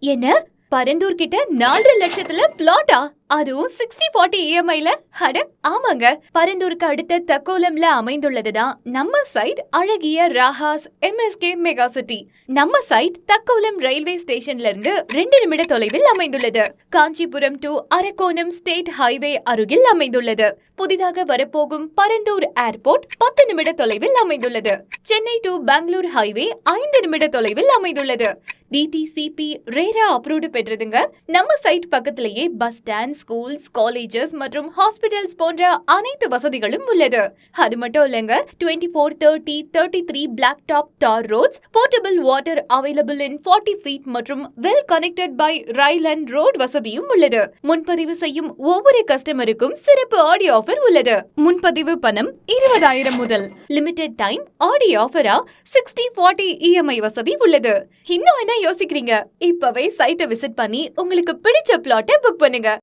என்ன? பரந்தூர் கிட்ட 4,00,000ல பிளாட்டா? அதுவும் 60/40 இஎம்ஐல? அட ஆமாங்க, பரந்தூருக்கு அடுத்த தக்கோலம்ல அமைந்துள்ளதுதான் நம்ம சைட் அழகிய ராஹாஸ் எம்எஸ்கே மெகா சிட்டி. நம்ம சைட் தக்கோலம் ரயில்வே ஸ்டேஷன்ல இருந்து 2 நிமிட தொலைவில் அமைந்துள்ளது. Kanchipuram to Arakkonam state highway அருகில் அமைந்துள்ளது. புதிதாக வரப்போகும் பரந்தூர் ஏர்போர்ட் 10 நிமிட தொலைவில் அமைந்துள்ளது. சென்னை டு பெங்களூர் ஹைவே 5 நிமிட தொலைவில் அமைந்துள்ளது. DTCP ரேரா அப்ரூவ்டு பெற்றதுங்க. நம்ம சைட் பக்கத்திலேயே பஸ் ஸ்டாண்ட், ஸ்கூல்ஸ், காலேஜஸ் மற்றும் ஹாஸ்பிட்டல்ஸ் போன்ற அனைத்து வசதிகளும் உள்ளது. அது மட்டும் இல்லங்க, 24/30, 33 black top tar roads, potable water available in 40 feet மற்றும் well connected by rail and road வசதியும் உள்ளது. முன்பதிவு செய்யும் ஒவ்வொரு கஸ்டமருக்கும் சிறப்பு ஆடி ஆஃபர் உள்ளது. முன்பதிவு பணம் 20,000 முதல். லிமிடெட் டைம் ஆடி ஆஃபரா 60/40 இஎம்ஐ வசதி உள்ளது. இன்னும் என்ன யோசிக்கிறீங்க? இப்பவே சைட்டை விசிட் பண்ணி உங்களுக்கு பிடிச்ச பிளாட்டை புக் பண்ணுங்க.